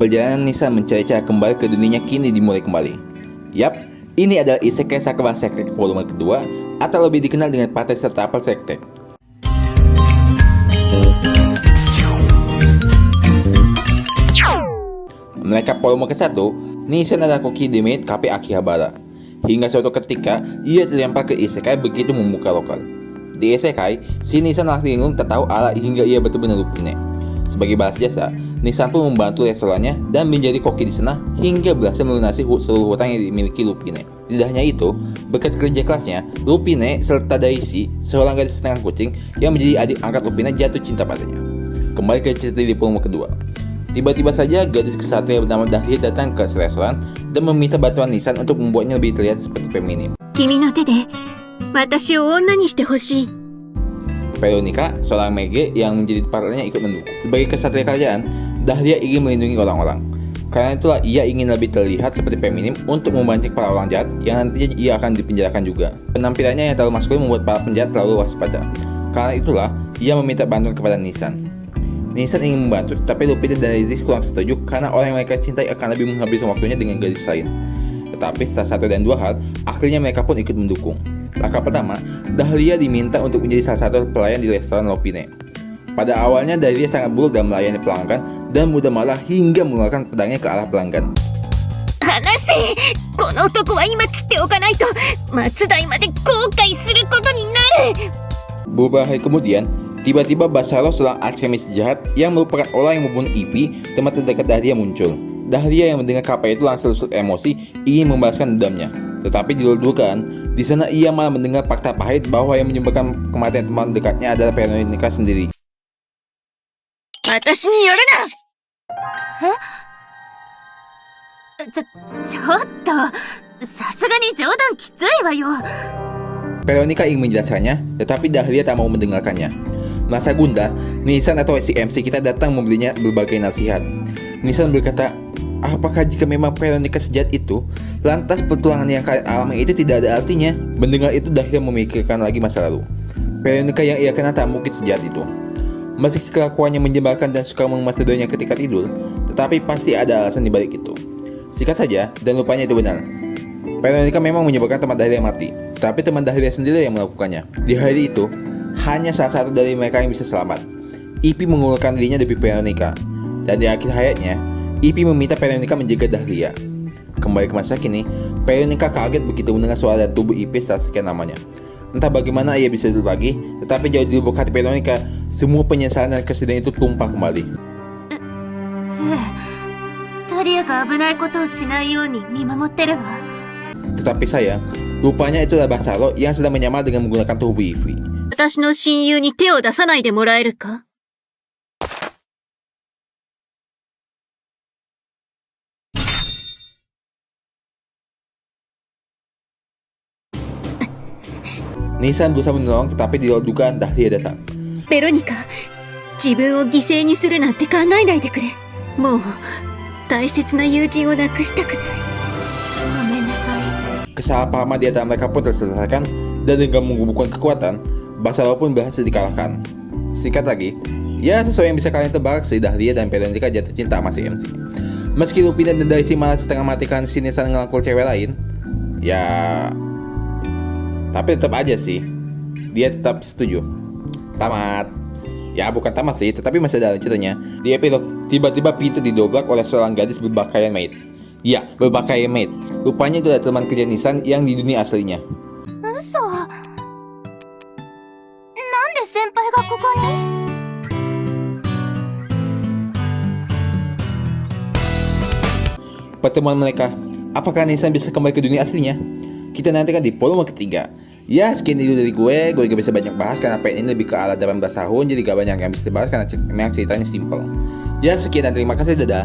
Perjalanan Nissan mencari cara kembali ke dunianya kini dimulai kembali. Yap, ini adalah Isekai Sakaban Sektek volume kedua, atau lebih dikenal dengan Partai serta Apel Sektek. Mereka volume ke-1, Nissan adalah koki demit Kape Akihabara. Hingga suatu ketika, ia dilempar ke Isekai begitu membuka lokal. Di Isekai, si Nissan linglung tak tahu arah hingga ia bertemu dengan Lupine. Sebagai balas jasa, Nissan pun membantu restorannya dan menjadi koki di sana hingga berhasil melunasi seluruh hutang yang dimiliki Lupine. Tidak hanya itu, berkat kerja kerasnya, Lupine serta Daisy, seorang gadis setengah kucing yang menjadi adik angkat Lupine, jatuh cinta padanya. Kembali ke cerita di volume kedua. Tiba-tiba saja gadis kesatria bernama Dahlia datang ke restoran dan meminta bantuan Nissan untuk membuatnya lebih terlihat seperti feminim. Veronica, seorang mage yang menjadi partnernya, ikut mendukung. Sebagai kesatria kerajaan, Dahlia ingin melindungi orang-orang. Karena itulah ia ingin lebih terlihat seperti feminim untuk membanting para orang jahat yang nantinya ia akan dipenjarakan juga. Penampilannya yang terlalu maskulin membuat para penjahat terlalu waspada. Karena itulah ia meminta bantuan kepada Nissan. Nissan ingin membantu, tetapi Lupine dan Daisy kurang setuju karena orang yang mereka cintai akan lebih menghabiskan waktunya dengan gadis lain. Tetapi setelah satu dan dua hal, akhirnya mereka pun ikut mendukung. Langkah pertama, Dahlia diminta untuk menjadi salah satu pelayan di restoran Lupine. Pada awalnya Dahlia sangat buruk dalam melayani pelanggan dan mudah marah hingga mengeluarkan pedangnya ke arah pelanggan. Beberapa hari kemudian, tiba-tiba Basaro, seorang alkemis jahat yang merupakan orang yang membunuh Ivy, tempat terdekat Dahlia, muncul. Dahlia yang mendengar kabar itu langsung emosi, ingin membalaskan dendamnya. Tetapi di luar dugaan, di sana ia malah mendengar fakta pahit bahwa yang menyebabkan kematian teman dekatnya adalah Veronica sendiri. Veronica ingin menjelaskannya, tetapi Dahlia tak mau mendengarkannya. Merasa gundah, Nissan atau si MC kita datang membelinya berbagai nasihat. Nissan berkata, apakah jika memang Veronica sejahat itu, lantas pertuangan yang kalian alami itu tidak ada artinya? Mendengar itu, Dahlia memikirkan lagi masa lalu. Veronica yang ia kenal tak mungkin sejahat itu. Meski kelakuannya menyebalkan dan suka memasukkannya ketika tidur, tetapi pasti ada alasan di balik itu. Sikat saja, dan rupanya itu benar. Veronica memang menyebabkan teman Dahlia mati, tapi teman Dahlia sendiri yang melakukannya. Di hari itu, hanya salah satu dari mereka yang bisa selamat. Ivy mengulurkan dirinya demi Veronica, dan di akhir hayatnya, Ivy meminta Veronica menjaga Dahlia. Kembali ke masa kini, Veronica kaget begitu mendengar suara dan tubuh Ivy setelah sekian lamanya. Entah bagaimana ia bisa hidup lagi, tetapi jauh di lubuk hati Veronica, semua penyesalan dan kesedihan itu tumpah kembali. Tetapi sayang, rupanya itulah Basaro yang sedang menyamar dengan menggunakan tubuh Ivy. Nissan berusaha menolong, tetapi di luar dugaan Dahlia datang. Veronica, 自分を犠牲にするなんて考えないでくれ。もう大切な友人を亡くしたくない。ごめんなさい。 Kesalahpahaman di antara mereka pun terselesaikan, dan dengan menggabungkan kekuatan, Basaro pun berhasil dikalahkan. Singkat lagi, ya sesuai yang bisa kalian tebak, si Dahlia dan Veronica jatuh cinta sama si MC. Meski Lupine dan Daisy malah setengah mati karena si Nissan ngelangkul cewek lain, ya, tapi tetap aja sih, dia tetap setuju. Tamat. Ya bukan tamat sih, tetapi masih ada ceritanya. Di epilog, tiba-tiba pintu didobrak oleh seorang gadis berpakaian maid. Ya, berpakaian maid. Rupanya itu adalah teman kerja Nissan yang di dunia aslinya. Pertemuan mereka, apakah Nissan bisa kembali ke dunia aslinya? Kita nantikan di volume ketiga. Ya, sekian dulu dari gue gak bisa banyak bahas karena pengen ini lebih ke arah 18 tahun, jadi gak banyak yang bisa dibahas karena memang ceritanya simple. Ya, sekian dan terima kasih, dadah.